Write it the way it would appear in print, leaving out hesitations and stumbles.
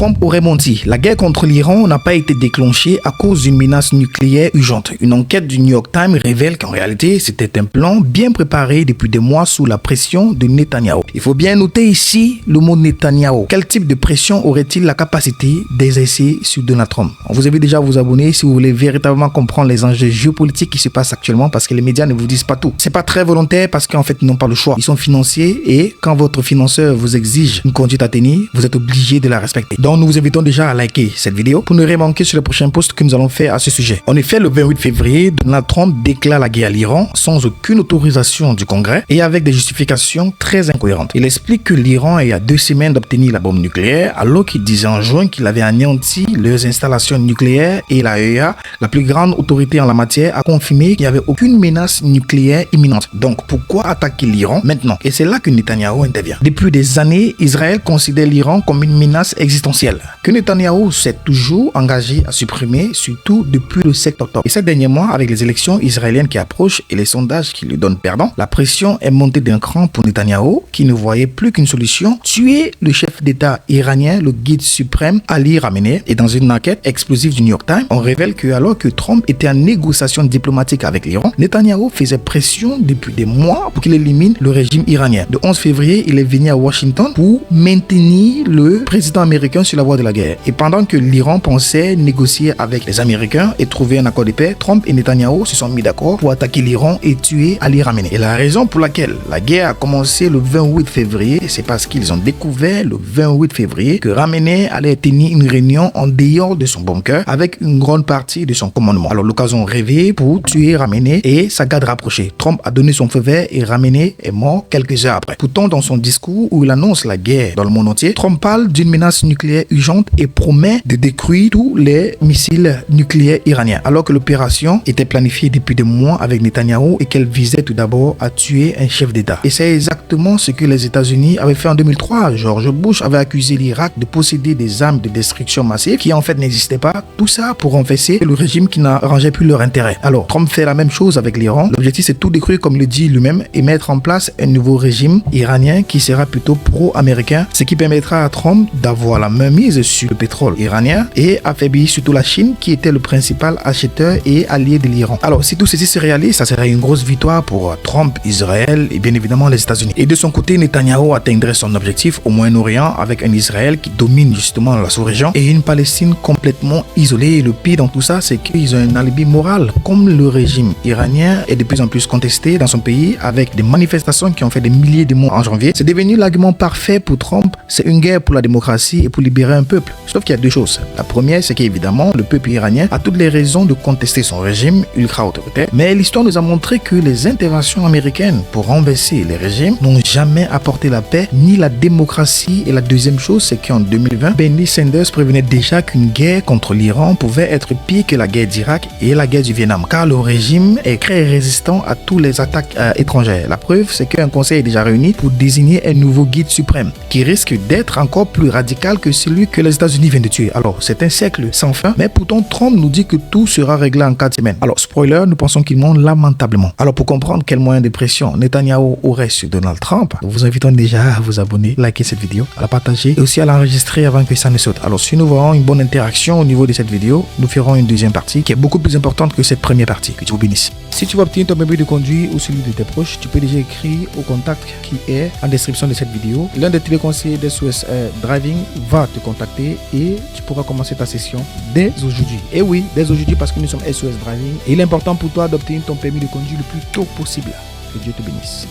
Trump aurait menti. La guerre contre l'Iran n'a pas été déclenchée à cause d'une menace nucléaire urgente. Une enquête du New York Times révèle qu'en réalité, c'était un plan bien préparé depuis des mois sous la pression de Netanyahou. Il faut bien noter ici le mot Netanyahou. Quel type de pression aurait-il la capacité d'exercer sur Donald Trump? On vous invite déjà à vous abonner si vous voulez véritablement comprendre les enjeux géopolitiques qui se passent actuellement, parce que les médias ne vous disent pas tout. C'est pas très volontaire parce qu'en fait, ils n'ont pas le choix. Ils sont financiers et quand votre financeur vous exige une conduite à tenir, vous êtes obligé de la respecter. Donc, nous vous invitons déjà à liker cette vidéo pour ne rien manquer sur les prochains posts que nous allons faire à ce sujet. En effet, le 28 février, Donald Trump déclare la guerre à l'Iran sans aucune autorisation du Congrès et avec des justifications très incohérentes. Il explique que l'Iran est à 2 semaines d'obtenir la bombe nucléaire, alors qu'il disait en juin qu'il avait anéanti leurs installations nucléaires, et l'AEA, la plus grande autorité en la matière, a confirmé qu'il n'y avait aucune menace nucléaire imminente. Donc, pourquoi attaquer l'Iran maintenant? Et c'est là que Netanyahou intervient. Depuis des années, Israël considère l'Iran comme une menace existentielle, que Netanyahou s'est toujours engagé à supprimer, surtout depuis le 7 octobre. Et ces derniers mois, avec les élections israéliennes qui approchent et les sondages qui lui donnent perdant, la pression est montée d'un cran pour Netanyahou, qui ne voyait plus qu'une solution: tuer le chef d'État iranien, le guide suprême Ali Khamenei. Et dans une enquête explosive du New York Times, on révèle que alors que Trump était en négociation diplomatique avec l'Iran, Netanyahou faisait pression depuis des mois pour qu'il élimine le régime iranien. Le 11 février, il est venu à Washington pour maintenir le président américain sur la voie de la guerre. Et pendant que l'Iran pensait négocier avec les Américains et trouver un accord de paix, Trump et Netanyahou se sont mis d'accord pour attaquer l'Iran et tuer Ali Khamenei. Et la raison pour laquelle la guerre a commencé le 28 février, c'est parce qu'ils ont découvert le 28 février que Khamenei allait tenir une réunion en dehors de son bunker avec une grande partie de son commandement. Alors l'occasion rêvée pour tuer Khamenei et sa garde rapprochée. Trump a donné son feu vert et Khamenei est mort quelques heures après. Pourtant, dans son discours où il annonce la guerre dans le monde entier, Trump parle d'une menace nucléaire urgente et promet de détruire tous les missiles nucléaires iraniens, alors que l'opération était planifiée depuis des mois avec Netanyahou et qu'elle visait tout d'abord à tuer un chef d'État. Et c'est exactement ce que les États-Unis avaient fait en 2003. George Bush avait accusé l'Irak de posséder des armes de destruction massive qui en fait n'existaient pas. Tout ça pour renverser le régime qui n'arrangeait plus leur intérêt. Alors, Trump fait la même chose avec l'Iran. L'objectif, c'est tout détruire, comme le dit lui-même, et mettre en place un nouveau régime iranien qui sera plutôt pro-américain, ce qui permettra à Trump d'avoir la main mise sur le pétrole iranien et affaiblir surtout la Chine, qui était le principal acheteur et allié de l'Iran. Alors, si tout ceci se réalise, ça serait une grosse victoire pour Trump, Israël et bien évidemment les États-Unis. Et de son côté, Netanyahou atteindrait son objectif au Moyen-Orient avec un Israël qui domine justement la sous-région et une Palestine complètement isolée. Et le pire dans tout ça, c'est qu'ils ont un alibi moral. Comme le régime iranien est de plus en plus contesté dans son pays avec des manifestations qui ont fait des milliers de morts en janvier, c'est devenu l'argument parfait pour Trump. C'est une guerre pour la démocratie et pour libérer un peuple. Sauf qu'il y a deux choses. La première, c'est qu'évidemment, le peuple iranien a toutes les raisons de contester son régime ultra-autoritaire. Mais l'histoire nous a montré que les interventions américaines pour renverser les régimes n'ont jamais apporté la paix ni la démocratie. Et la deuxième chose, c'est qu'en 2020, Bernie Sanders prévenait déjà qu'une guerre contre l'Iran pouvait être pire que la guerre d'Irak et la guerre du Vietnam, car le régime est très résistant à toutes les attaques étrangères. La preuve, c'est qu'un conseil est déjà réuni pour désigner un nouveau guide suprême qui risque d'être encore plus radical que celui que les États-Unis viennent de tuer. Alors, c'est un cercle sans fin, mais pourtant Trump nous dit que tout sera réglé en 4 semaines. Alors, spoiler, nous pensons qu'il monte lamentablement. Alors, pour comprendre quel moyen de pression Netanyahou aurait sur Donald Trump, nous vous invitons déjà à vous abonner, liker cette vidéo, à la partager et aussi à l'enregistrer avant que ça ne saute. Alors, si nous voyons une bonne interaction au niveau de cette vidéo, nous ferons une deuxième partie qui est beaucoup plus importante que cette première partie. Que Dieu vous bénisse. Si tu veux obtenir ton permis de conduire ou celui de tes proches, tu peux déjà écrire au contact qui est en description de cette vidéo. L'un des téléconseillers d'SOS Driving va te contacter et tu pourras commencer ta session dès aujourd'hui. Et oui, dès aujourd'hui, parce que nous sommes SOS Driving et il est important pour toi d'obtenir ton permis de conduire le plus tôt possible. Que Dieu te bénisse.